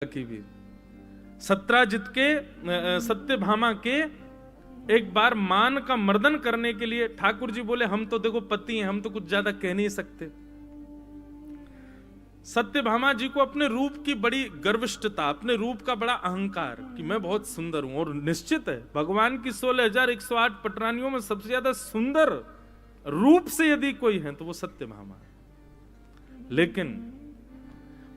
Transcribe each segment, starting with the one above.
की भी सत्राजित के सत्यभामा के एक बार मान का मर्दन करने के लिए ठाकुर जी बोले हम तो देखो पति हैं, हम तो कुछ ज्यादा कह नहीं सकते। सत्यभामा जी को अपने रूप की बड़ी गर्विष्ठता, अपने रूप का बड़ा अहंकार कि मैं बहुत सुंदर हूं। और निश्चित है भगवान की 16,108 पटरानियों में सबसे ज्यादा सुंदर रूप से यदि कोई है तो वो सत्यभामा है। लेकिन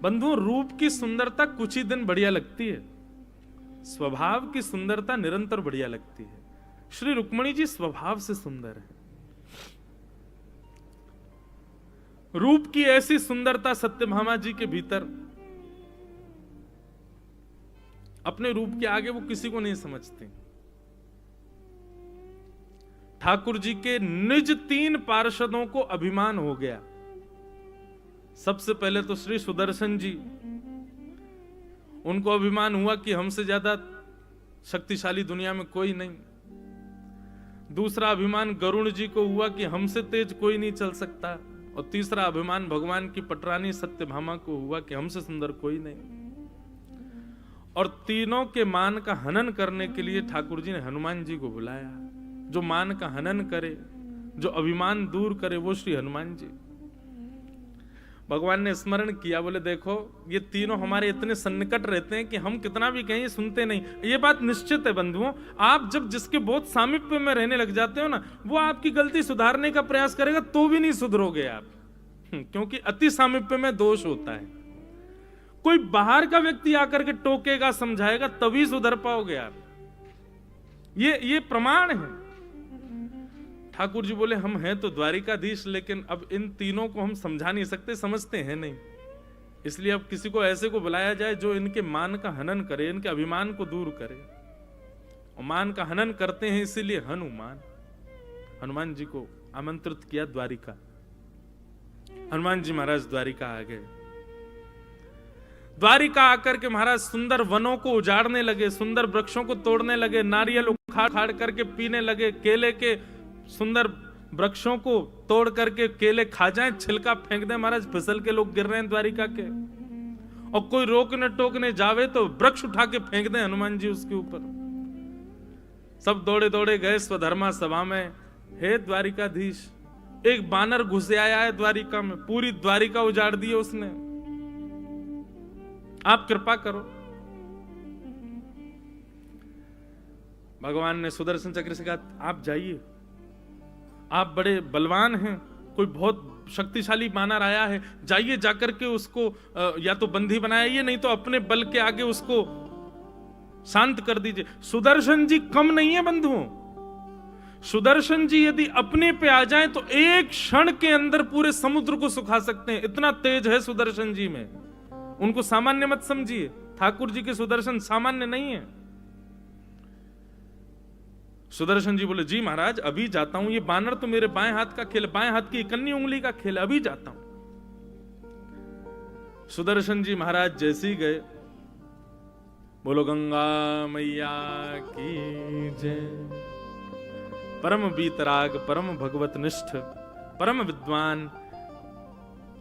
बंधुओं, रूप की सुंदरता कुछ ही दिन बढ़िया लगती है, स्वभाव की सुंदरता निरंतर बढ़िया लगती है। श्री रुक्मणी जी स्वभाव से सुंदर है। रूप की ऐसी सुंदरता सत्यभामा जी के भीतर, अपने रूप के आगे वो किसी को नहीं समझते। ठाकुर जी के निज 3 पार्षदों को अभिमान हो गया। सबसे पहले तो श्री सुदर्शन जी, उनको अभिमान हुआ कि हमसे ज्यादा शक्तिशाली दुनिया में कोई नहीं। दूसरा अभिमान गरुण जी को हुआ कि हमसे तेज कोई नहीं चल सकता। और तीसरा अभिमान भगवान की पटरानी सत्यभामा को हुआ कि हमसे सुंदर कोई नहीं। और तीनों के मान का हनन करने के लिए ठाकुर जी ने हनुमान जी को बुलाया। जो मान का हनन करे, जो अभिमान दूर करे, वो श्री हनुमान जी। भगवान ने स्मरण किया, बोले देखो ये तीनों हमारे इतने सन्निकट रहते हैं कि हम कितना भी कहें सुनते नहीं। ये बात निश्चित है बंधुओं, आप जब जिसके बहुत सामीप्य में रहने लग जाते हो ना, वो आपकी गलती सुधारने का प्रयास करेगा तो भी नहीं सुधरोगे आप, क्योंकि अति सामीप्य में दोष होता है। कोई बाहर का व्यक्ति आकर के टोकेगा, समझाएगा, तभी सुधर पाओगे आप। ये प्रमाण है। ठाकुर जी बोले हम हैं तो द्वारिकाधीश, लेकिन अब इन तीनों को हम समझा नहीं सकते, समझते हैं नहीं। इसलिए अब किसी को ऐसे को बुलाया जाए जो इनके मान का हनन करे, इनके अभिमान को दूर करे। और मान का हनन करते हैं इसीलिए हनुमान जी को आमंत्रित किया द्वारिका। हनुमान जी महाराज द्वारिका आ गए। द्वारिका आकर के महाराज सुंदर वनों को उजाड़ने लगे, सुंदर वृक्षों को तोड़ने लगे, नारियल उखाड़ करके पीने लगे, केले के सुंदर वृक्षों को तोड़ करके केले खा जाएं, छिलका फेंक दें महाराज, फिसल के लोग गिर रहे हैं द्वारिका के। और कोई रोकने टोकने जावे तो वृक्ष उठा के फेंक दें हनुमान जी उसके ऊपर। सब दौड़े दौड़े गए स्वधर्मा सभा में। हे द्वारिकाधीश, एक बानर घुस आया है द्वारिका में, पूरी द्वारिका उजाड़ दी है उसने, आप कृपा करो। भगवान ने सुदर्शन चक्र से कहा आप जाइए, आप बड़े बलवान हैं, कोई बहुत शक्तिशाली बानर आया है, जाइए जाकर के उसको या तो बंदी बनाइए, नहीं तो अपने बल के आगे उसको शांत कर दीजिए। सुदर्शन जी कम नहीं है बंधुओं। सुदर्शन जी यदि अपने पे आ जाएं तो एक क्षण के अंदर पूरे समुद्र को सुखा सकते हैं, इतना तेज है सुदर्शन जी में। उनको सामान्य मत समझिए, ठाकुर जी के सुदर्शन सामान्य नहीं है। सुदर्शन जी बोले जी महाराज अभी जाता हूं, ये बानर तो मेरे बाएं हाथ का खेल, बाएं हाथ की इकन्नी उंगली का खेल, अभी जाता हूं। सुदर्शन जी महाराज जैसे ही गए, बोलो गंगा मैया की जय। परम वीतराग, परम भगवत निष्ठ, परम विद्वान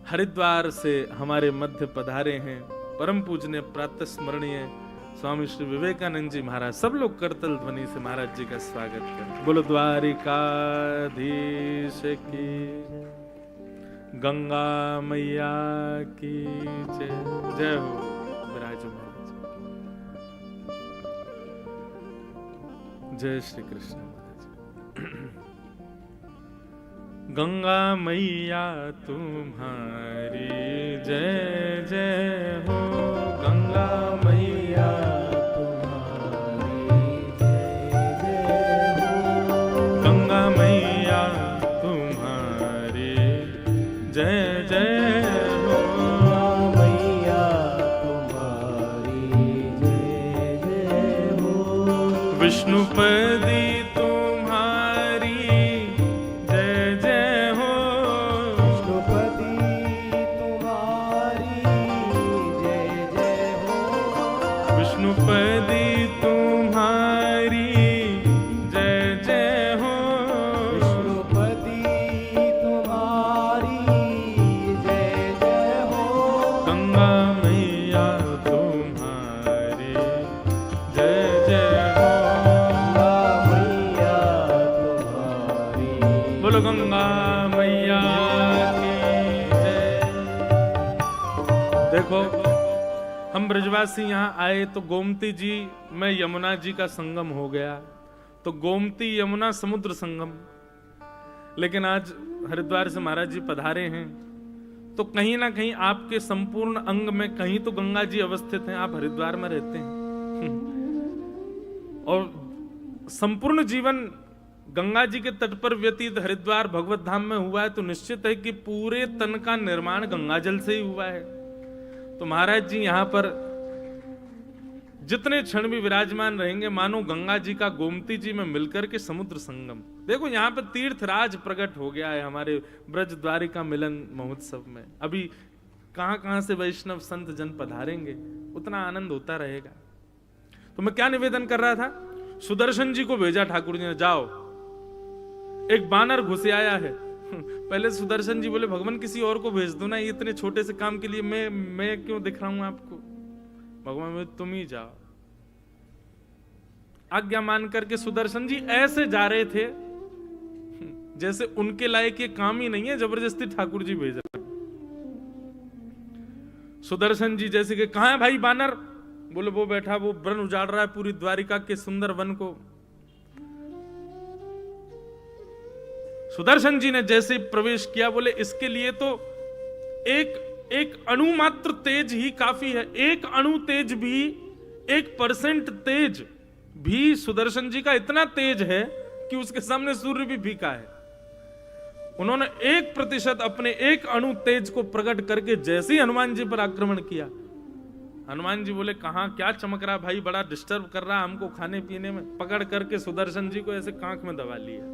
हरिद्वार से हमारे मध्य पधारे हैं, परम पूजनीय प्रातः स्मरणीय स्वामी श्री विवेकानंद जी महाराज। सब लोग करतल ध्वनि से महाराज जी का स्वागत करें। बोलो द्वारिकाधीश की, गंगा मैया की जय। जय हो विराजो महाराज। जय श्री कृष्ण महाराज। गंगा मैया तुम्हारी जय जय हो, गंगा मैया तुम्हारी जय जय हो, गंगा मैया तुम्हारी जय जय हो, मैया तुम्हारी जय जय हो, विष्णुपदी विष्णुपदी तुम्हारी जय जय हो, विष्णुपदी तुम्हारी जय जय हो, गंगा मैया तुम्हारी देखो, हम ब्रजवासी यहाँ आए तो गोमती जी में यमुना जी का संगम हो गया, तो गोमती यमुना समुद्र संगम। लेकिन आज हरिद्वार से महाराज जी पधारे हैं तो कहीं ना कहीं आपके संपूर्ण अंग में कहीं तो गंगा जी अवस्थित हैं। आप हरिद्वार में रहते हैं और संपूर्ण जीवन गंगा जी के तट पर व्यतीत हरिद्वार भगवत धाम में हुआ है, तो निश्चित है कि पूरे तन का निर्माण गंगा जल से ही हुआ है। तो महाराज जी यहां पर जितने क्षण भी विराजमान रहेंगे मानो गंगा जी का गोमती जी में मिलकर के समुद्र संगम। देखो यहां पर तीर्थराज प्रकट हो गया है हमारे ब्रज द्वारिका मिलन महोत्सव में। अभी कहां कहां से वैष्णव संत जन पधारेंगे, उतना आनंद होता रहेगा। तो मैं क्या निवेदन कर रहा था, सुदर्शन जी को भेजा ठाकुर जी ने, जाओ एक बानर घुस आया है। पहले सुदर्शन जी बोले भगवान किसी और को भेज दो ना, इतने छोटे से काम के लिए मैं क्यों दिख रहा हूं आपको। भगवान बोले तुम ही जाओ। आज्ञा मान करके सुदर्शन जी ऐसे जा रहे थे जैसे उनके लायक ये काम ही नहीं है, जबरदस्ती ठाकुर जी भेज रहे। सुदर्शन जी जैसे कि कहां है भाई बानर, बोले वो बैठा वो वन उजाड़ रहा है पूरी द्वारिका के सुंदर वन को। सुदर्शन जी ने जैसे प्रवेश किया बोले इसके लिए तो एक अणु मात्र तेज ही काफी है। एक अणु तेज भी, 1% तेज भी सुदर्शन जी का इतना तेज है कि उसके सामने सूर्य भी फीका है। उन्होंने 1% अपने एक अणु तेज को प्रकट करके जैसे ही हनुमान जी पर आक्रमण किया, हनुमान जी बोले कहां क्या चमक रहा भाई, बड़ा डिस्टर्ब कर रहा हमको खाने पीने में। पकड़ करके सुदर्शन जी को ऐसे कांख में दबा लिया।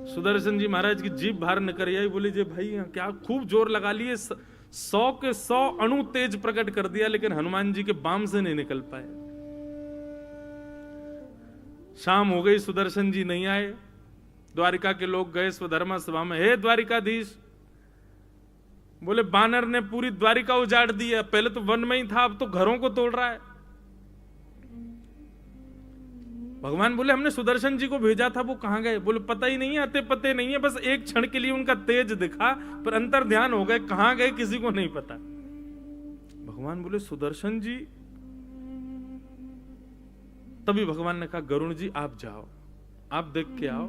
सुदर्शन जी महाराज की जीभ बाहर निकल आई, बोले जे भाई क्या खूब जोर लगा लिए, 100 के 100 अणु तेज प्रकट कर दिया, लेकिन हनुमान जी के बाम से नहीं निकल पाए। शाम हो गई, सुदर्शन जी नहीं आए। द्वारिका के लोग गए स्वधर्मा सभा में, हे द्वारिकाधीश, बोले बानर ने पूरी द्वारिका उजाड़ दी है, पहले तो वन में ही था अब तो घरों को तोड़ रहा है। भगवान बोले हमने सुदर्शन जी को भेजा था, वो कहां गए। बोले पता ही नहीं है, आते पते नहीं है, बस एक क्षण के लिए उनका तेज दिखा पर अंतर ध्यान हो गए, कहां गए किसी को नहीं पता। भगवान बोले सुदर्शन जी, तभी भगवान ने कहा गरुण जी आप जाओ, आप देख के आओ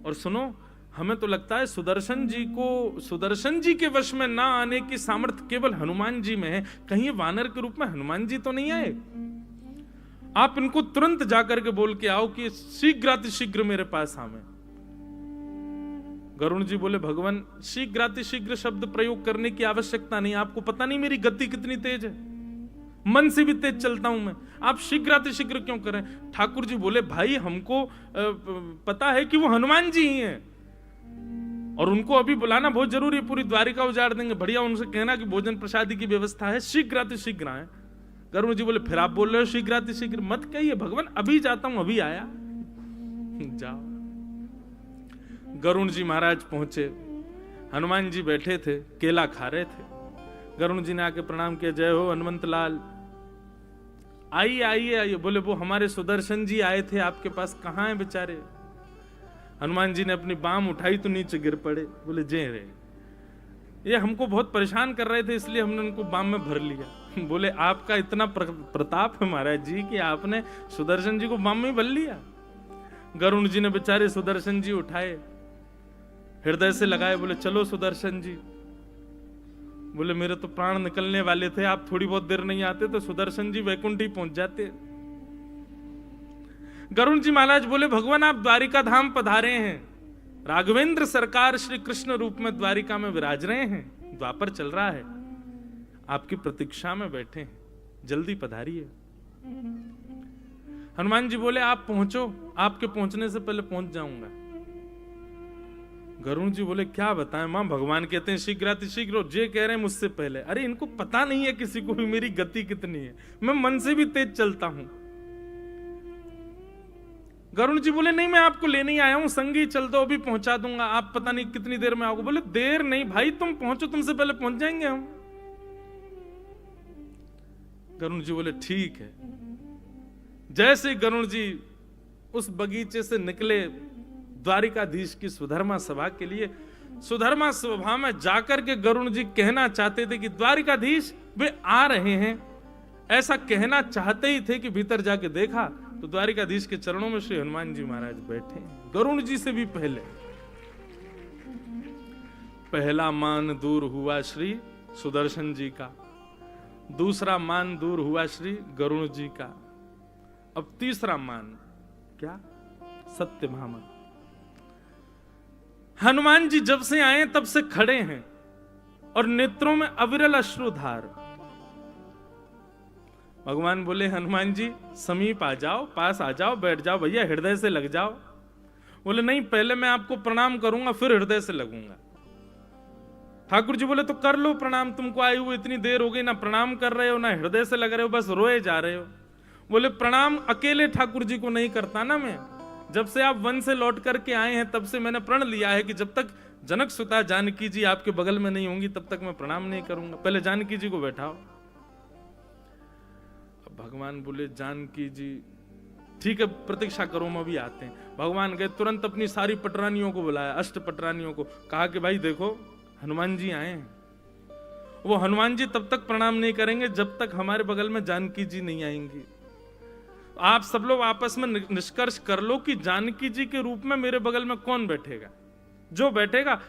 और सुनो। हमें तो लगता है सुदर्शन जी के वश में ना आने की सामर्थ्य केवल हनुमान जी में है, कहीं वानर के रूप में हनुमान जी तो नहीं आए। आप इनको तुरंत जाकर के बोल के आओ कि शीघ्रातिशीघ्र मेरे पास आवे। गरुण जी बोले भगवान शीघ्रातिशीघ्र शब्द प्रयोग करने की आवश्यकता नहीं, आपको पता नहीं मेरी गति कितनी तेज है, मन से भी तेज चलता हूं मैं, आप शीघ्रातिशीघ्र क्यों करें। ठाकुर जी बोले भाई हमको पता है कि वो हनुमान जी ही हैं और उनको अभी बुलाना बहुत जरूरी है, पूरी द्वारिका उजाड़ देंगे, बढ़िया उनसे कहना कि भोजन प्रसादी की व्यवस्था है, शीघ्रातिशीघ्र आए। गरुड़ जी बोले फिर आप बोल रहे हो शीघ्रातिशीघ्र, मत कहिए भगवान, अभी जाता हूं, अभी आया। जाओ। गरुड़ जी महाराज पहुंचे, हनुमान जी बैठे थे, केला खा रहे थे। गरुड़ जी ने आके प्रणाम किया, जय हो हनुमंत लाल, आइए आइए आइए। बोले वो हमारे सुदर्शन जी आए थे आपके पास, कहां हैं बेचारे। हनुमान जी ने अपनी बाम उठाई तो नीचे गिर पड़े। बोले जय रे, ये हमको बहुत परेशान कर रहे थे इसलिए हमने उनको बाम में भर लिया। बोले आपका इतना प्रताप है महाराज जी कि आपने सुदर्शन जी को बाम में भर लिया। गरुड़ जी ने बेचारे सुदर्शन जी उठाए, हृदय से लगाए, बोले चलो सुदर्शन जी। बोले मेरे तो प्राण निकलने वाले थे, आप थोड़ी बहुत देर नहीं आते तो सुदर्शन जी वैकुंठ ही पहुंच जाते। गरुड़ जी महाराज बोले भगवान आप द्वारिका धाम पधारे हैं, राघवेंद्र सरकार श्री कृष्ण रूप में द्वारिका में विराज रहे हैं, द्वापर चल रहा है, आपकी प्रतीक्षा में बैठे हैं, जल्दी पधारिए। हनुमान जी बोले आप पहुंचो, आपके पहुंचने से पहले पहुंच जाऊंगा। गरुड़ जी बोले क्या बताएं मां, भगवान कहते हैं शीघ्रातिशीघ्र, जे कह रहे हैं मुझसे पहले। अरे इनको पता नहीं है किसी को भी मेरी गति कितनी है, मैं मन से भी तेज चलता हूं। गरुड़ जी बोले नहीं मैं आपको लेने ही आया हूं, संगी चल दो, अभी पहुंचा दूंगा, आप पता नहीं कितनी देर में आओगे। बोले देर नहीं भाई, तुम पहुंचो, तुमसे पहले पहुंच जाएंगे हम। गरुड़ जी बोले ठीक है। जैसे गरुड़ जी उस बगीचे से निकले द्वारिकाधीश की सुधर्मा सभा के लिए, सुधर्मा स्वभाव में जाकर के गरुण जी कहना चाहते थे कि द्वारिकाधीश वे आ रहे हैं, ऐसा कहना चाहते ही थे कि भीतर जाके देखा तो द्वारिकाधीश के चरणों में श्री हनुमान जी महाराज बैठे, गरुण जी से भी पहले। पहला मान दूर हुआ श्री सुदर्शन जी का, दूसरा मान दूर हुआ श्री गरुण जी का, अब तीसरा मान क्या? सत्यभामा। हनुमान जी जब से आए तब से खड़े हैं और नेत्रों में अविरल अश्रुधार। भगवान बोले हनुमान जी समीप आ जाओ, पास आ जाओ, बैठ जाओ भैया, हृदय से लग जाओ। बोले नहीं, पहले मैं आपको प्रणाम करूंगा फिर हृदय से लगूंगा। ठाकुर जी बोले तो कर लो प्रणाम, तुमको आए हुए इतनी देर हो गई, ना प्रणाम कर रहे हो ना हृदय से लग रहे हो, बस रोए जा रहे हो। बोले प्रणाम अकेले ठाकुर जी को नहीं करता ना मैं, जब से आप वन से लौट करके आए हैं तब से मैंने प्रण लिया है कि जब तक जनक सुता जानकी जी आपके बगल में नहीं होंगी तब तक मैं प्रणाम नहीं करूंगा, पहले जानकी जी को बैठाओ। अब भगवान बोले जानकी जी ठीक है प्रतीक्षा करो, हम अभी आते हैं। भगवान गए, तुरंत अपनी सारी पटरानियों को बुलाया, अष्ट पटरानियों को, कहा कि भाई देखो हनुमान जी आए हैं। वो हनुमान जी तब तक प्रणाम नहीं करेंगे जब तक हमारे बगल में जानकी जी नहीं आएंगी। आप सब लोग आपस में निष्कर्ष कर लो कि जानकी जी के रूप में मेरे बगल में कौन बैठेगा, जो बैठेगा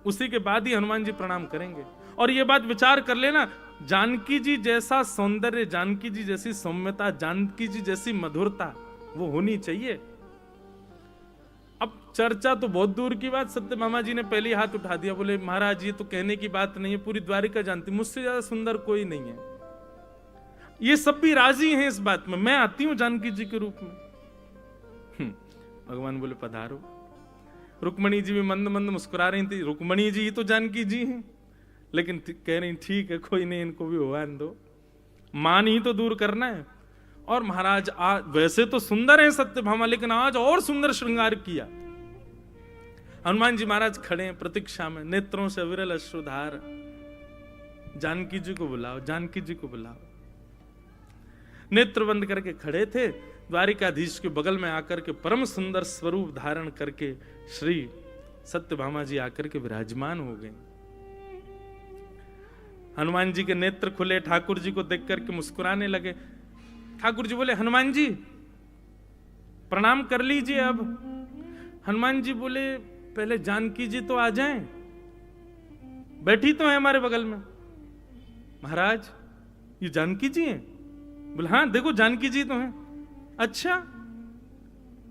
उसी के बाद ही हनुमान जी प्रणाम करेंगे। और ये बात विचार कर लेना, जानकी जी जैसा सौंदर्य, जानकी जी जैसी सौम्यता, जानकी जी जैसी मधुरता वो होनी चाहिए। अब चर्चा तो बहुत दूर की बात, सत्यभामा जी ने पहले हाथ उठा दिया, बोले महाराज ये तो कहने की बात नहीं है, पूरी द्वारिका जानती, मुझसे ज्यादा सुंदर कोई नहीं है। ये सब भी राजी हैं इस बात में, मैं आती हूं जानकी जी के रूप में। भगवान बोले पधारो। रुक्मणी जी भी मंद मंद मुस्कुरा रही थी, रुक्मणी जी तो जानकी जी हैं, लेकिन कह रही ठीक है कोई नहीं, इनको भी होने दो, मान ही तो दूर करना है। और महाराज आज वैसे तो सुंदर है सत्यभामा, लेकिन आज और सुंदर श्रृंगार किया। हनुमान जी महाराज खड़े हैं प्रतीक्षा में, नेत्रों से विरल अश्रुधार। जानकी जी को बुलाओ, जानकी जी को बुलाओ। नेत्र बंद करके खड़े थे, द्वारिकाधीश के बगल में आकर के परम सुंदर स्वरूप धारण करके श्री सत्यभामा जी आकर के विराजमान हो गए। हनुमान जी के नेत्र खुले, ठाकुर जी को देख करके मुस्कुराने लगे। ठाकुर जी बोले हनुमान जी प्रणाम कर लीजिए अब। हनुमान जी बोले पहले जानकी जी तो आ जाएं, बैठी तो है हमारे बगल में। महाराज ये जानकी जी हैं? बोले हाँ देखो जानकी जी तो हैं। अच्छा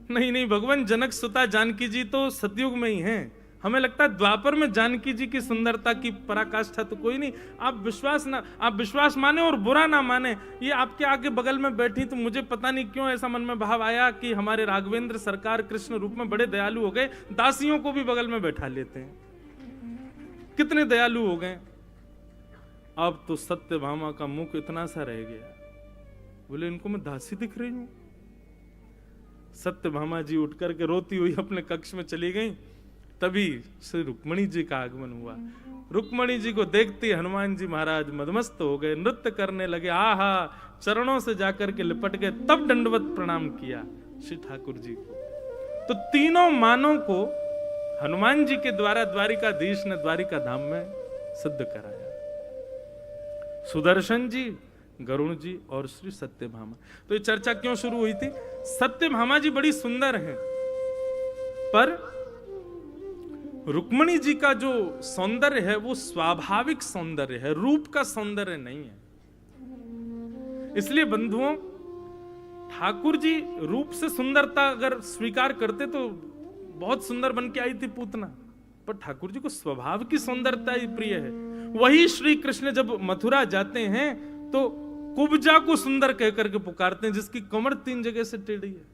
नहीं नहीं भगवान, जनक सुता जानकी जी तो सतयुग में ही हैं, हमें लगता है द्वापर में जानकी जी की सुंदरता की पराकाष्ठा तो कोई नहीं। आप विश्वास माने और बुरा ना माने, ये आपके आगे बगल में बैठी तो मुझे पता नहीं क्यों ऐसा मन में भाव आया कि हमारे राघवेंद्र सरकार कृष्ण रूप में बड़े दयालु हो गए, दासियों को भी बगल में बैठा लेते हैं, कितने दयालु हो गए। अब तो सत्यभामा का मुख इतना सा रह गया, बोले इनको मैं दासी दिख रही हूं। सत्यभामा जी उठ करके रोती हुई अपने कक्ष में चली गई। तभी श्री रुक्मणी जी का आगमन हुआ। रुक्मणी जी को देखते हनुमान जी महाराज मदमस्त हो गए, नृत्य करने लगे, आहा चरणों से जाकर के लिपट गए, तब दंडवत प्रणाम किया श्री ठाकुर जी को। तो तीनों मानों को हनुमान जी के द्वारा द्वारिकाधीश ने द्वारिका धाम में सिद्ध कराया, सुदर्शन जी, गरुण जी और श्री सत्यभामा। तो ये चर्चा क्यों शुरू हुई थी? सत्यभामा जी बड़ी सुंदर हैं, पर रुक्मणी जी का जो सौंदर्य है वो स्वाभाविक सौंदर्य है, रूप का सौंदर्य नहीं है। इसलिए बंधुओं, ठाकुर जी रूप से सुंदरता अगर स्वीकार करते तो बहुत सुंदर बन के आई थी पूतना, पर ठाकुर जी को स्वभाव की सुंदरता ही प्रिय है। वही श्री कृष्ण जब मथुरा जाते हैं तो कुब्जा को सुंदर कहकर के पुकारते हैं, जिसकी कमर 3 जगह से टेढ़ी है।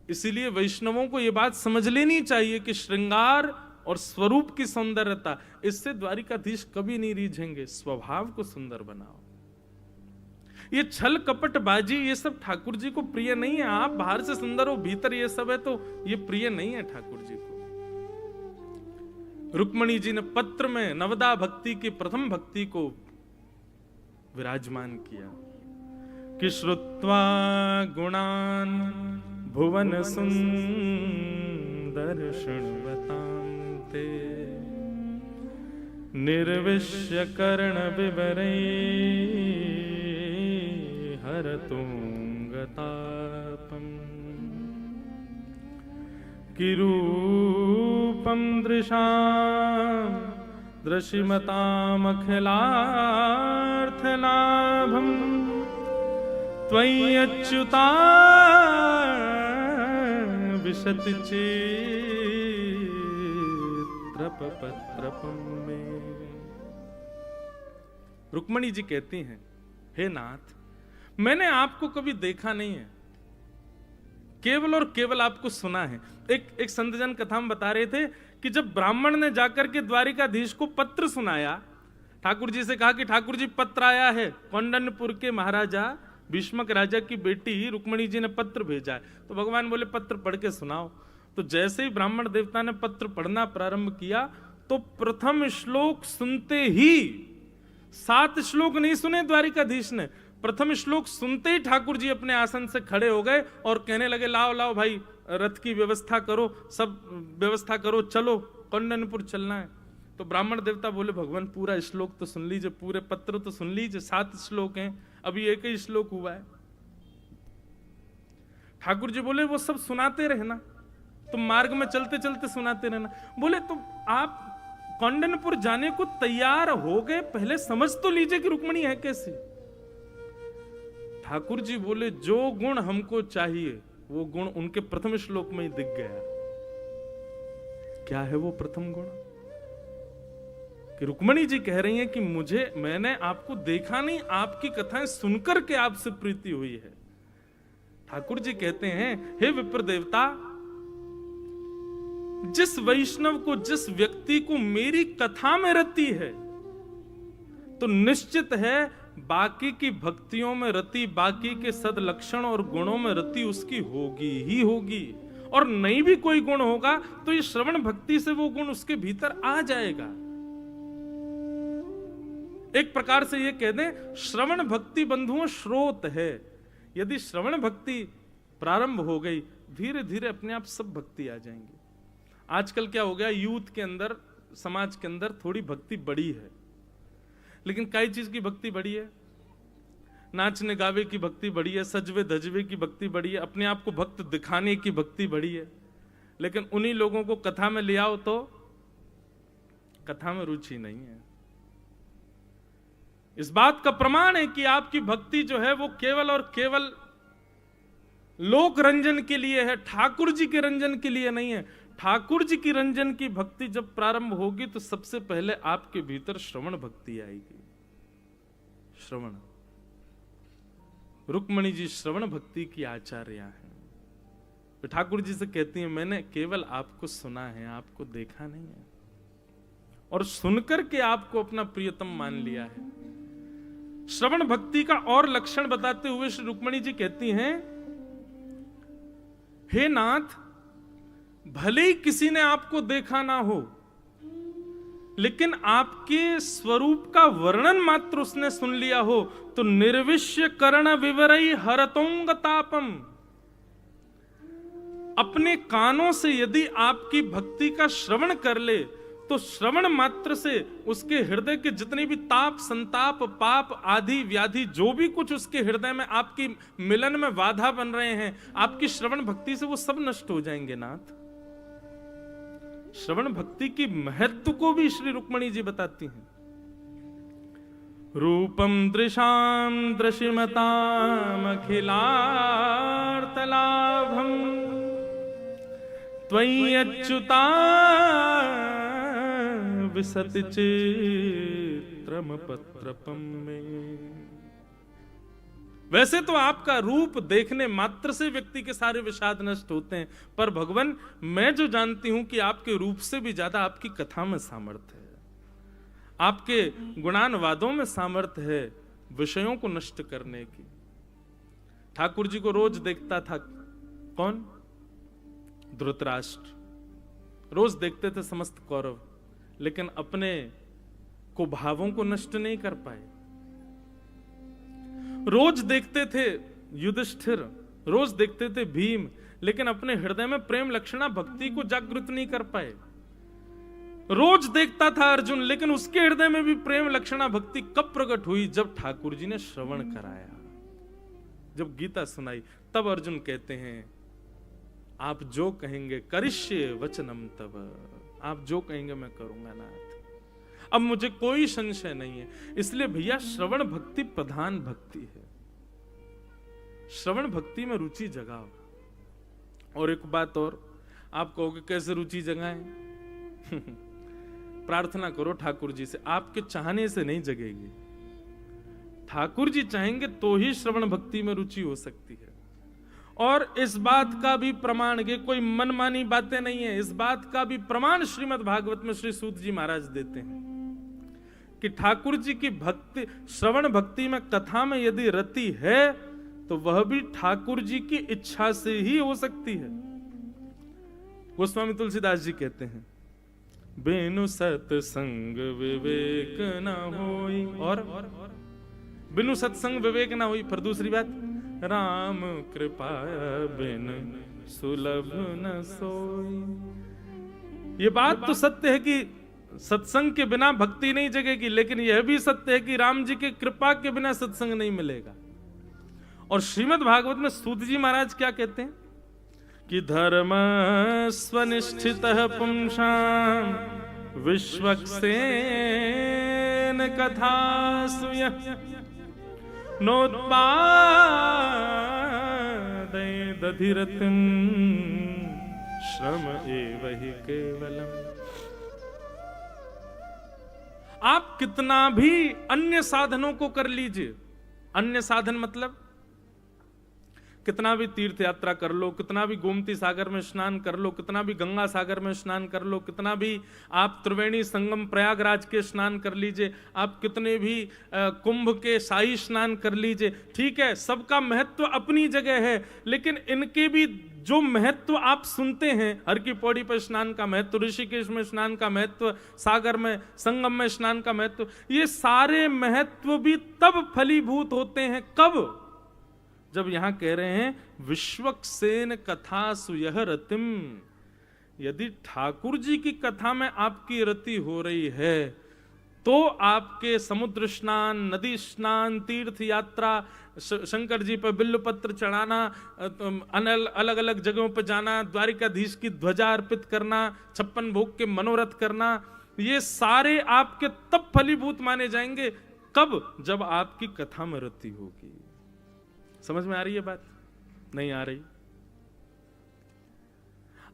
इसीलिए वैष्णवों को यह बात समझ लेनी चाहिए कि श्रृंगार और स्वरूप की सौंदर्यता, इससे द्वारिकाधीश कभी नहीं रीझेंगे। स्वभाव को सुंदर बनाओ। ये छल कपट बाजी ये सब ठाकुर जी को प्रिय नहीं है। आप बाहर से सुंदर हो, भीतर ये सब है, तो ये प्रिय नहीं है ठाकुर जी को। रुक्मणी जी ने पत्र में नवदा भक्ति की प्रथम भक्ति को विराजमान किया कि श्रुत्वा गुणान भुवन सुंदर शृण्वताम ते निर्विश्य कर्ण विवरै हरतुंगतापम् किरूपं दृशां दृशिमतामखिलार्थलाभं त्वय्यच्युता विशति चित्रपत्रपं मे। रुक्मणी जी कहती हैं, हे नाथ, मैंने आपको कभी देखा नहीं है, केवल और केवल आपको सुना है। एक संतजन कथा में बता रहे थे कि जब ब्राह्मण ने जाकर के द्वारिकाधीश को पत्र सुनाया, ठाकुर जी से कहा कि ठाकुर जी पत्र आया है, कौंडन्यपुर के महाराजा भीष्मक राजा की बेटी रुक्मणी जी ने पत्र भेजा है। तो भगवान बोले पत्र पढ़ के सुनाओ। तो जैसे ही ब्राह्मण देवता ने पत्र पढ़ना प्रारंभ किया तो प्रथम श्लोक सुनते ही, 7 श्लोक नहीं सुने द्वारिकाधीश ने, प्रथम श्लोक सुनते ही ठाकुर जी अपने आसन से खड़े हो गए और कहने लगे, लाओ लाओ भाई, रथ की व्यवस्था करो, सब व्यवस्था करो, चलो कौंडन्यपुर चलना है। तो ब्राह्मण देवता बोले, भगवान पूरा श्लोक तो सुन लीजिए, पूरे पत्र तो सुन लीजिए, 7 श्लोक हैं, अभी एक ही श्लोक हुआ है। ठाकुर जी बोले, वो सब सुनाते रहना, तुम मार्ग में चलते चलते सुनाते रहना। बोले, तुम आप कौंडन्यपुर जाने को तैयार हो गए, पहले समझ तो लीजिए कि रुक्मणी है कैसी। ठाकुर जी बोले, जो गुण हमको चाहिए वो गुण उनके प्रथम श्लोक में ही दिख गया। क्या है वो प्रथम गुण? कि रुक्मणी जी कह रही हैं कि मैंने आपको देखा नहीं, आपकी कथाएं सुनकर के आपसे प्रीति हुई है। ठाकुर जी कहते हैं, हे विप्र देवता, जिस वैष्णव को, जिस व्यक्ति को मेरी कथा में रति है, तो निश्चित है बाकी की भक्तियों में रति, बाकी के सदलक्षण और गुणों में रति उसकी होगी ही होगी। और नहीं भी कोई गुण होगा तो ये श्रवण भक्ति से वो गुण उसके भीतर आ जाएगा। एक प्रकार से ये कह दें, श्रवण भक्ति बंधुओं स्रोत है। यदि श्रवण भक्ति प्रारंभ हो गई, धीरे धीरे अपने आप सब भक्ति आ जाएंगी। आजकल क्या हो गया, यूथ के अंदर, समाज के अंदर थोड़ी भक्ति बड़ी है, लेकिन कई चीज की भक्ति बड़ी है, नाचने गावे की भक्ति बड़ी है, सजवे धजवे की भक्ति बड़ी है, अपने आप को भक्त दिखाने की भक्ति बड़ी है। लेकिन उन्हीं लोगों को कथा में ले आओ तो कथा में रुचि नहीं है। इस बात का प्रमाण है कि आपकी भक्ति जो है वो केवल और केवल लोक रंजन के लिए है, ठाकुर जी के रंजन के लिए नहीं है। ठाकुर जी की रंजन की भक्ति जब प्रारंभ होगी तो सबसे पहले आपके भीतर श्रवण भक्ति आएगी। श्रवण, रुक्मणी जी श्रवण भक्ति की आचार्या हैं। तो ठाकुर जी से कहती हैं, मैंने केवल आपको सुना है, आपको देखा नहीं है, और सुनकर के आपको अपना प्रियतम मान लिया है। श्रवण भक्ति का और लक्षण बताते हुए श्री रुक्मणी जी कहती हैं, हे नाथ, भले ही किसी ने आपको देखा ना हो, लेकिन आपके स्वरूप का वर्णन मात्र उसने सुन लिया हो तो निर्विश्य कर्ण विवरई हरतोंगतापम, अपने कानों से यदि आपकी भक्ति का श्रवण कर ले तो श्रवण मात्र से उसके हृदय के जितने भी ताप, संताप, पाप आदि व्याधि, जो भी कुछ उसके हृदय में आपकी मिलन में बाधा बन रहे हैं, आपकी श्रवण भक्ति से वो सब नष्ट हो जाएंगे। नाथ, श्रवण भक्ति की महत्व को भी श्री रुक्मणी जी बताती हैं। रूपम दृशाम दृशिमतामखिलार्थलाभम त्वय्यच्युता विशति चित्रपत्रपम में। वैसे तो आपका रूप देखने मात्र से व्यक्ति के सारे विषाद नष्ट होते हैं, पर भगवान, मैं जो जानती हूं कि आपके रूप से भी ज्यादा आपकी कथा में सामर्थ्य है, आपके गुणानुवादों में सामर्थ्य है विषयों को नष्ट करने की। ठाकुर जी को रोज देखता था कौन? धृतराष्ट्र। रोज देखते थे समस्त कौरव, लेकिन अपने कुभावों को नष्ट नहीं कर पाए। रोज देखते थे युधिष्ठिर, रोज देखते थे भीम, लेकिन अपने हृदय में प्रेम लक्षणा भक्ति को जागृत नहीं कर पाए। रोज देखता था अर्जुन, लेकिन उसके हृदय में भी प्रेम लक्षणा भक्ति कब प्रकट हुई? जब ठाकुर जी ने श्रवण कराया, जब गीता सुनाई, तब अर्जुन कहते हैं आप जो कहेंगे करिष्ये वचनम तब, आप जो कहेंगे मैं करूंगा नाथ। अब मुझे कोई संशय नहीं है। इसलिए भैया श्रवण भक्ति प्रधान भक्ति है। श्रवण भक्ति में रुचि जगाओ। और एक बात और, आप कहोगे कैसे रुचि जगाएं? प्रार्थना करो ठाकुर जी से, आपके चाहने से नहीं जगेगी। ठाकुर जी चाहेंगे तो ही श्रवण भक्ति में रुचि हो सकती है। और इस बात का भी प्रमाण, ये कोई मनमानी बातें नहीं है, इस बात का भी प्रमाण श्रीमद् भागवत में श्री सूत जी महाराज देते हैं कि ठाकुर जी की भक्ति, श्रवण भक्ति में, कथा में यदि रति है तो वह भी ठाकुर जी की इच्छा से ही हो सकती है। गोस्वामी तुलसीदास जी कहते हैं बिनु सत्संग विवेक न होई, और बिनु सत्संग विवेक न होई। फिर दूसरी बात, राम कृपा बिन सुलभ न सोई। ये बात तो सत्य है कि सत्संग के बिना भक्ति नहीं जगेगी, लेकिन यह भी सत्य है कि राम जी की कृपा के बिना सत्संग नहीं मिलेगा। और श्रीमद् भागवत में सूत जी महाराज क्या कहते हैं कि धर्म स्वनिष्ठितः पुंसां विश्वक्सेन कथासु यः नोत्पादयेदधिरतिं श्रम एव हि केवलम्। आप कितना भी अन्य साधनों को कर लीजिए, अन्य साधन मतलब कितना भी तीर्थ यात्रा कर लो, कितना भी गोमती सागर में स्नान कर लो, कितना भी गंगा सागर में स्नान कर लो, कितना भी आप त्रिवेणी संगम प्रयागराज के स्नान कर लीजिए, आप कितने भी कुंभ के शाही स्नान कर लीजिए, ठीक है, सबका महत्व अपनी जगह है। लेकिन इनके भी जो महत्व आप सुनते हैं, हर की पौड़ी पर स्नान का महत्व, ऋषिकेश में स्नान का महत्व, सागर में संगम में स्नान का महत्व, ये सारे महत्व भी तब फलीभूत होते हैं कब? जब यहां कह रहे हैं विश्वक्सेन कथा सुयह रतिम। यदि ठाकुर जी की कथा में आपकी रति हो रही है तो आपके समुद्र स्नान, नदी स्नान, तीर्थ यात्रा, शंकर जी पर बिल्वपत्र चढ़ाना, अलग अलग जगहों पर जाना, द्वारिकाधीश की ध्वजा अर्पित करना, 56 भोग के मनोरथ करना, ये सारे आपके तब फलीभूत माने जाएंगे कब? जब आपकी कथा में रति होगी। समझ में आ रही है बात? नहीं आ रही?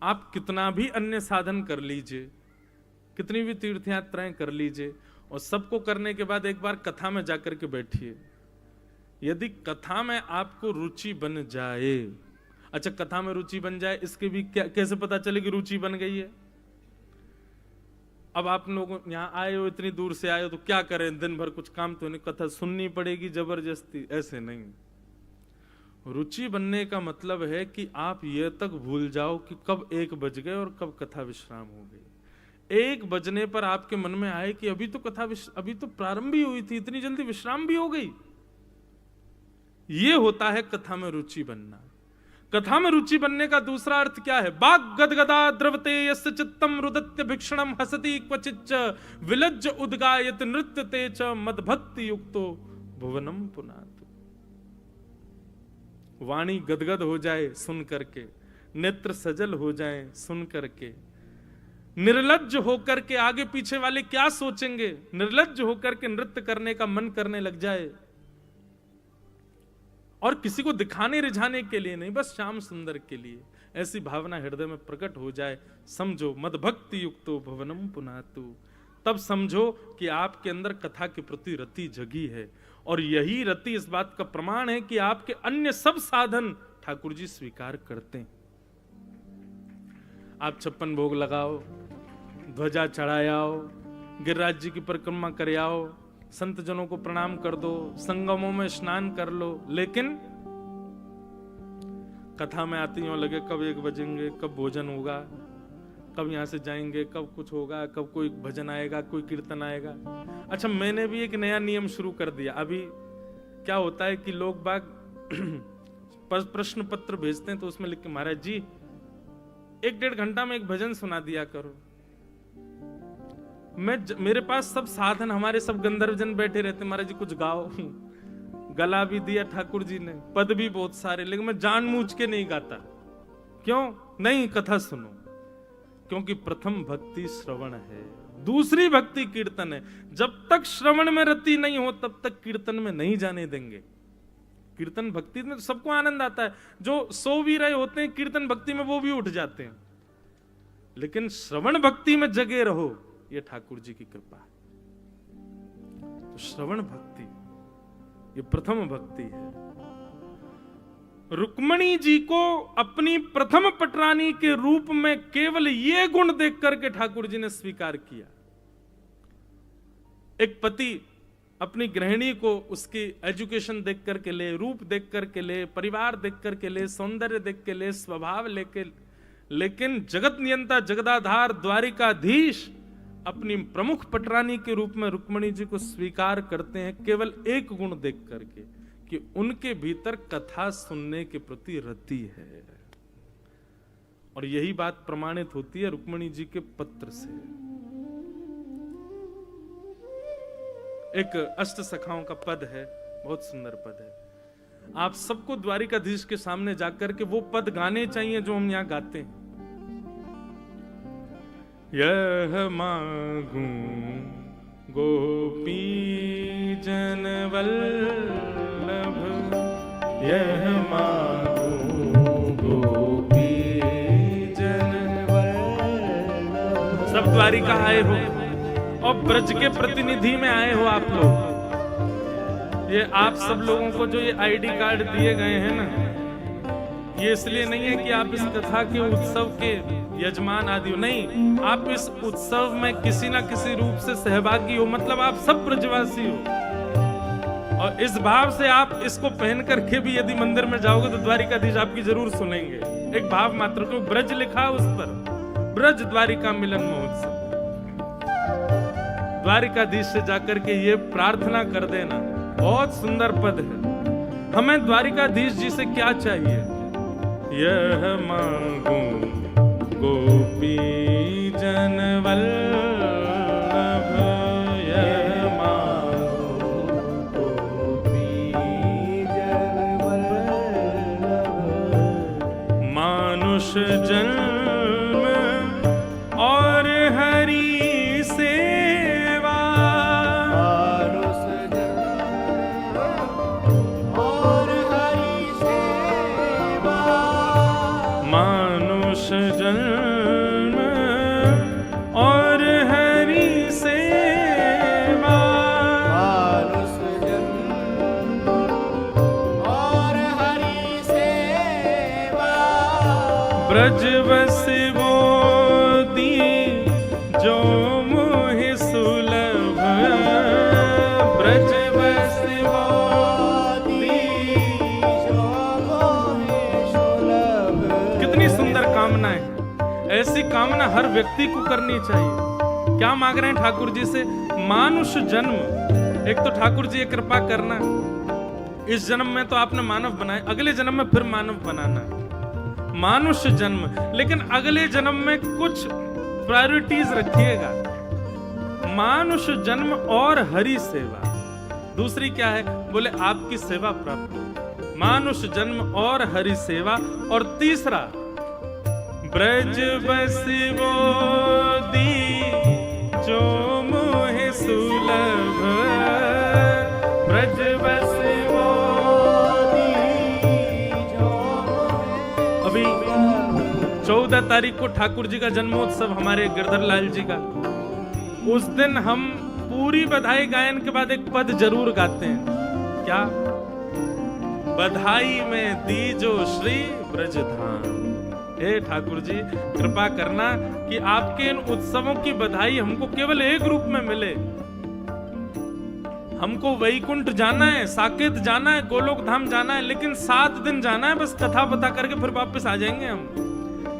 आप कितना भी अन्य साधन कर लीजिए, कितनी भी तीर्थ यात्राएं कर लीजिए, और सबको करने के बाद एक बार कथा में जाकर के बैठिए। यदि कथा में आपको रुचि बन जाए, अच्छा कथा में रुचि बन जाए, इसके भी कैसे पता चले कि रुचि बन गई है? अब आप लोग यहाँ आए हो, इतनी दूर से आए हो, तो क्या करें, दिन भर कुछ काम तो नहीं, कथा सुननी पड़ेगी जबरदस्ती? ऐसे नहीं। रुचि बनने का मतलब है कि आप ये तक भूल जाओ कि कब 1 बज गए और कब कथा विश्राम हो गई। 1 बजने पर आपके मन में आए कि अभी तो कथा अभी तो प्रारंभ ही हुई थी, इतनी जल्दी विश्राम भी हो गई। ये होता है कथा में रुचि बनना। कथा में रुचि बनने का दूसरा अर्थ क्या है? बाग गदगदा द्रवते यस्य चित्तम रुदत्य भिक्षणम हसति क्वचिच्च विलज्ज उद्गायत नृत्यते च मदभक्ति युक्तो भुवनम पुनातु। वाणी गदगद हो जाए सुन करके, नेत्र सजल हो जाए सुन करके, निर्लज्ज होकर के आगे पीछे वाले क्या सोचेंगे, निर्लज्ज होकर के नृत्य करने का मन करने लग जाए, और किसी को दिखाने रिझाने के लिए नहीं, बस श्याम सुंदर के लिए, ऐसी भावना हृदय में प्रकट हो जाए, समझो मदभक्ति युक्तो भुवनम पुनातु। तब समझो कि आपके अंदर कथा के प्रति रति जगी है, और यही रति इस बात का प्रमाण है कि आपके अन्य सब साधन ठाकुर जी स्वीकार करते हैं। आप 56 भोग लगाओ, ध्वजा चढ़ाओ, गिरिराज जी की परिक्रमा कर आओ, संत जनों को प्रणाम कर दो, संगमों में स्नान कर लो, लेकिन कथा में आती हो लगे कब 1 बजेंगे, कब भोजन होगा, कब यहां से जाएंगे, कब कुछ होगा, कब कोई भजन आएगा, कोई कीर्तन आएगा। अच्छा, मैंने भी एक नया नियम शुरू कर दिया। अभी क्या होता है कि लोग बाग प्रश्न पत्र भेजते हैं तो उसमें लिख के, महाराज जी 1-1.5 घंटा में एक भजन सुना दिया करो। मेरे पास सब साधन, हमारे सब गंधर्वजन बैठे रहते, महाराज जी कुछ गाओ। गला भी दिया ठाकुर जी ने, पद भी बहुत सारे, लेकिन मैं जानबूझ के नहीं गाता। क्यों नहीं? कथा सुनो, क्योंकि प्रथम भक्ति श्रवण है, दूसरी भक्ति कीर्तन है। जब तक श्रवण में रति नहीं हो तब तक कीर्तन में नहीं जाने देंगे। कीर्तन भक्ति में तो सबको आनंद आता है, जो सो भी रहे होते हैं कीर्तन भक्ति में वो भी उठ जाते हैं, लेकिन श्रवण भक्ति में जगे रहो, ये ठाकुर जी की कृपा है। तो श्रवण भक्ति ये प्रथम भक्ति है। रुक्मणी जी को अपनी प्रथम पटरानी के रूप में केवल ये गुण देख करके ठाकुर जी ने स्वीकार किया। एक पति अपनी गृहिणी को उसकी एजुकेशन देख करके ले, रूप देख करके ले, परिवार देख करके ले, सौंदर्य देख के ले, स्वभाव लेके, लेकिन जगत नियंता जगदाधार द्वारिकाधीश अपनी प्रमुख पटरानी के रूप में रुक्मणी जी को स्वीकार करते हैं केवल एक गुण देख करके, कि उनके भीतर कथा सुनने के प्रति रति है। और यही बात प्रमाणित होती है रुक्मणी जी के पत्र से। एक अष्ट सखाओं का पद है, बहुत सुंदर पद है। आप सबको द्वारिकाधीश के सामने जाकर के वो पद गाने चाहिए जो हम यहां गाते हैं। यह मांगू गोपी जन वल्लभ, यह मांगू गोपी जन वल्लभ। सब द्वारिका आए हो और ब्रज के प्रतिनिधि में आए हो आप लोग। ये आप सब लोगों को जो ये आईडी कार्ड दिए गए हैं ना, ये इसलिए नहीं है कि आप इस कथा के उत्सव के यजमान आदि हो, नहीं, आप इस उत्सव में किसी ना किसी रूप से सहभागी हो, मतलब आप सब ब्रजवासी हो। और इस भाव से आप इसको पहन करके भी यदि मंदिर में जाओगे तो द्वारिकाधीश आपकी जरूर सुनेंगे। एक भाव मात्र, क्यों ब्रज लिखा उस पर, ब्रज द्वारिका मिलन महोत्सव। द्वारिकाधीश से जाकर के ये प्रार्थना कर देना, बहुत सुंदर पद है। हमें द्वारिकाधीश जी से क्या चाहिए? यह मांगू गोपी जन वल्लभ, यह मांगू गोपी जन वल्लभ। मानुष जन्म और हरि सेवा, मानुष जन्म और हरि सेवा, मानुष जन्म और हरि सेवा, मानुष जन्म और हरि सेवा। ब्रजवस बोधी जो मोहि सुलभ, ब्रजवस बोधी जो मोहि सुलभ। कितनी सुंदर कामना है, ऐसी कामना हर व्यक्ति को करनी चाहिए। क्या मांग रहे हैं ठाकुर जी से? मानुष जन्म। एक तो ठाकुर जी ये कृपा करना, इस जन्म में तो आपने मानव बनाए, अगले जन्म में फिर मानव बनाना। मानुष जन्म, लेकिन अगले जन्म में कुछ प्रायोरिटीज रखिएगा। मानुष जन्म और हरि सेवा। दूसरी क्या है? बोले आपकी सेवा प्राप्त हो। मानुष जन्म और हरि सेवा। और तीसरा, ब्रज बसी बोधी जो मोहि सुलभ, ब्रज बसी बोधी जो मोहि। अभी 14 तारीख को ठाकुर जी का जन्मोत्सव, हमारे गिरधर लाल जी का। उस दिन हम पूरी बधाई गायन के बाद एक पद जरूर गाते हैं। क्या? बधाई में दीजो श्री ब्रजधाम। हे ठाकुर जी कृपा करना कि आपके इन उत्सवों की बधाई हमको केवल एक रूप में मिले। हमको वैकुंठ जाना है, साकेत जाना है, गोलोक धाम जाना है, लेकिन 7 दिन जाना है, बस कथा बता करके फिर वापस आ जाएंगे हम।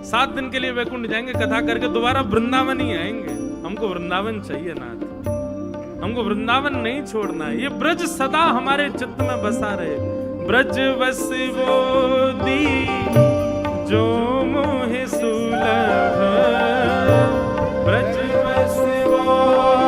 7 दिन के लिए वैकुंठ जाएंगे, कथा करके दोबारा वृंदावन ही आएंगे। हमको वृंदावन चाहिए नाथ, हमको वृंदावन नहीं छोड़ना है। ये ब्रज सदा हमारे चित्त में बसा रहे। ब्रज बस बोधी जो मोहि सुलभ, ब्रज बस बोधी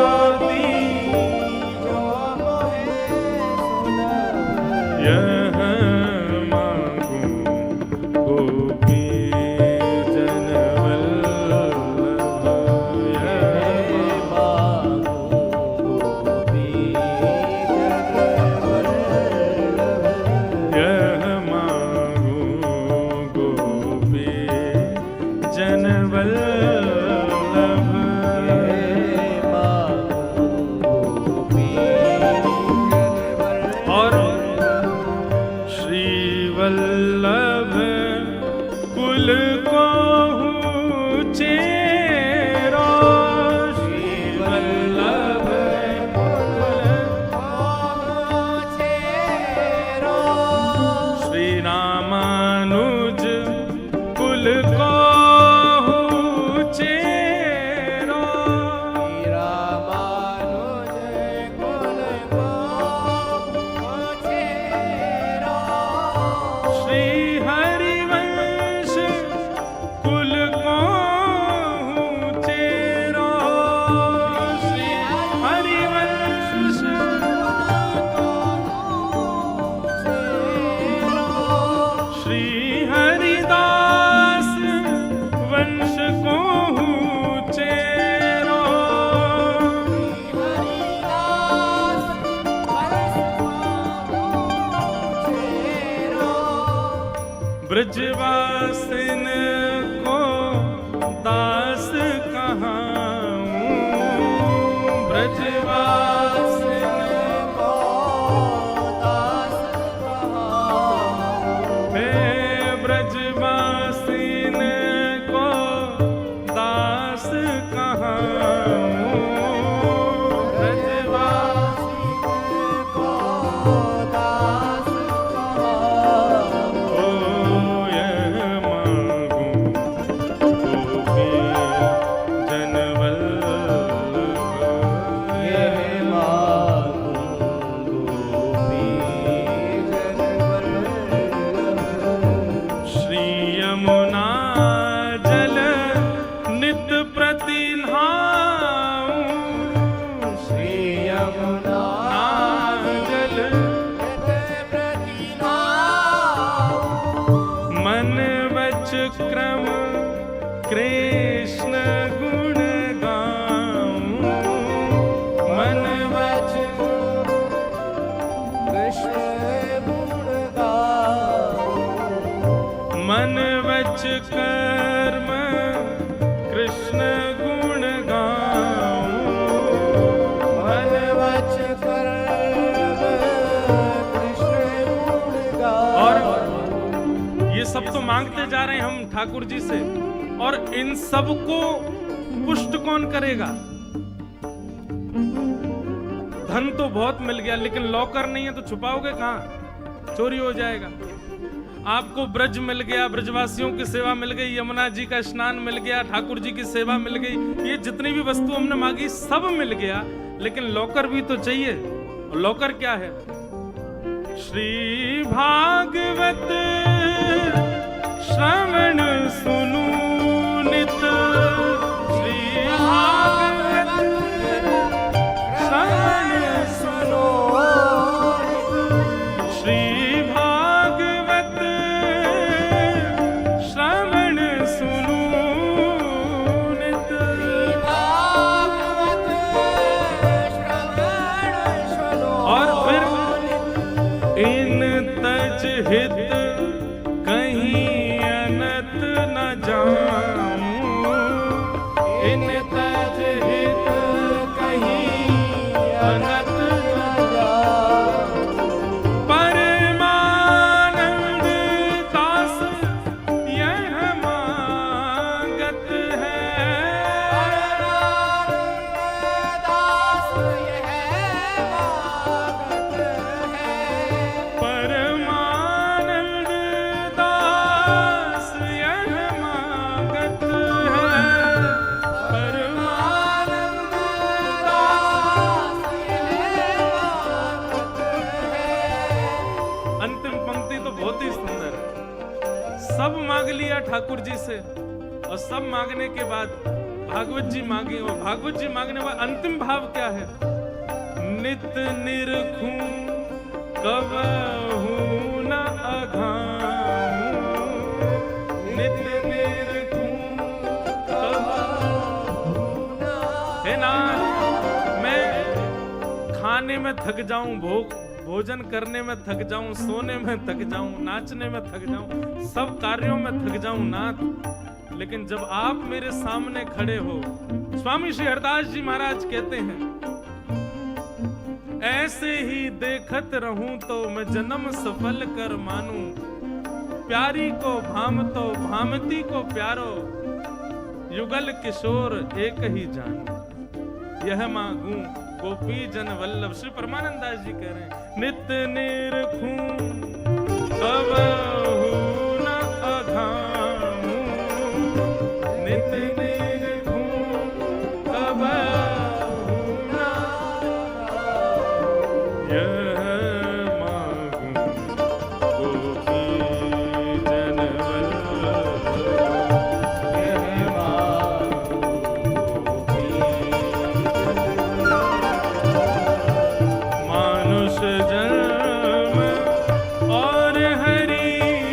वल्लभ कुल को चेरो, श्री वल्लभ श्री रामानुज कुल को ब्रजवासिन को दास कहाऊं, ब्रजवासिन को दास कहाऊं, हे ब्रजवासिन को दास कहाऊं, ब्रजवासिन को दास क्रम कृष्ण गुण गाऊं, मन वच कृष्ण गुण गाऊं, मन वच कर्म कृष्ण गुण गाऊं, मन वच कर्म कृष्ण गुण गाऊं। और ये सब तो मांगते जा रहे हैं हम ठाकुर जी से, और इन सब को पुष्ट कौन करेगा? धन तो बहुत मिल गया, लेकिन लॉकर नहीं है तो छुपाओगे कहां? चोरी हो जाएगा। आपको ब्रज मिल गया, ब्रजवासियों की सेवा मिल गई, यमुना जी का स्नान मिल गया, ठाकुर जी की सेवा मिल गई, ये जितनी भी वस्तु हमने मांगी सब मिल गया, लेकिन लॉकर भी तो चाहिए। और लॉकर क्या है? श्री भागवत श्रवण सुनु नित, श्री भागवत श्रवण सुनो, श्री भागवत श्रवण सुनु नित, भागवत श्रवण सुनो। और फिर इन तज हित इन तज हित कहीं अनत न जाऊं, परमानंद दास यह मांगत है, परमानंद दास यह मांगत है, परमानंद दास यह मांगत है, सब मांग लिया ठाकुर जी से, और सब मांगने के बाद भागवत जी मांगे, और भागवत जी मांगने का अंतिम भाव क्या है? नित निरखूं कबहू न अघाऊं, नित निरखूं कबहू न। हे नाथ, मैं खाने में थक जाऊं, भोजन करने में थक जाऊं, सोने में थक जाऊं, नाचने में थक जाऊं, सब कार्यों में थक जाऊं नाथ, लेकिन जब आप मेरे सामने खड़े हो, स्वामी श्री हरदास जी महाराज कहते हैं, ऐसे ही देखत रहूं तो मैं जन्म सफल कर मानूं, प्यारी को भामतो भामती को प्यारो, युगल किशोर एक ही जानो, यह मांगू गोपी जन वल्लभ। श्री परमानंद दास जी कह रहे हैं, नित्य निरखूं कबहू न अघाऊं, नित्य निरखूं कबहू न अघाऊं, यह मांगू गोपी जन वल्लभ, यह मांगू गोपी मानुष जन्म और हरि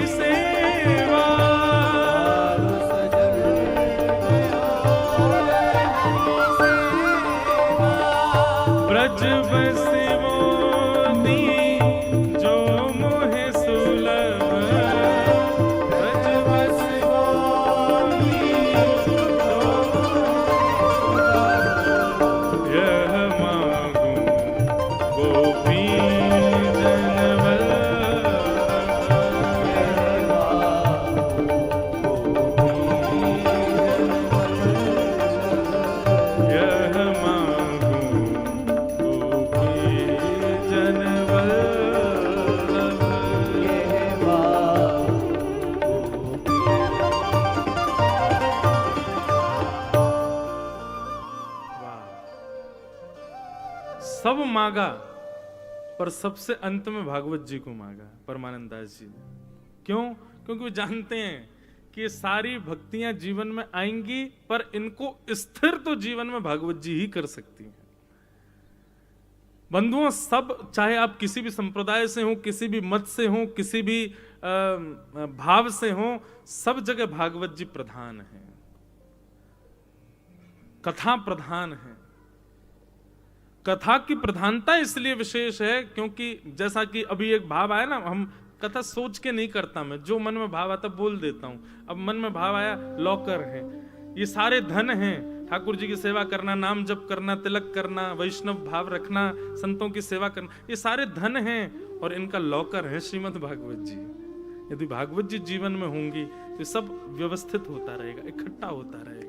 सेवा, मानुष जन्म और हरि सेवा, ब्रज बसिवो जो मोहे सुलभ, ब्रज बसिवो जो यह मांगू गोपी जन वल्लभ, यह मांगू गोपी जन वल्लभ, यह सब मांगा पर सबसे अंत में भागवत जी को मांगा परमानंद दास जी ने। क्यों? क्योंकि वो जानते हैं कि ये सारी भक्तियां जीवन में आएंगी, पर इनको स्थिर तो जीवन में भागवत जी ही कर सकती हैं। बंधुओं, सब, चाहे आप किसी भी संप्रदाय से हो, किसी भी मत से हो, किसी भी भाव से हो, सब जगह भागवत जी प्रधान है, कथा प्रधान है। कथा की प्रधानता इसलिए विशेष है क्योंकि जैसा कि अभी एक भाव आया ना, हम कथा सोच के नहीं करता, मैं जो मन में भाव आता बोल देता हूं। अब मन में भाव आया, लॉकर है, ये सारे धन हैं, ठाकुर जी की सेवा करना, नाम जप करना, तिलक करना, वैष्णव भाव रखना, संतों की सेवा करना, ये सारे धन हैं और इनका लॉकर है श्रीमद् भागवत जी। यदि भागवत जी जीवन में होंगी तो सब व्यवस्थित होता रहेगा, इकट्ठा होता रहेगा।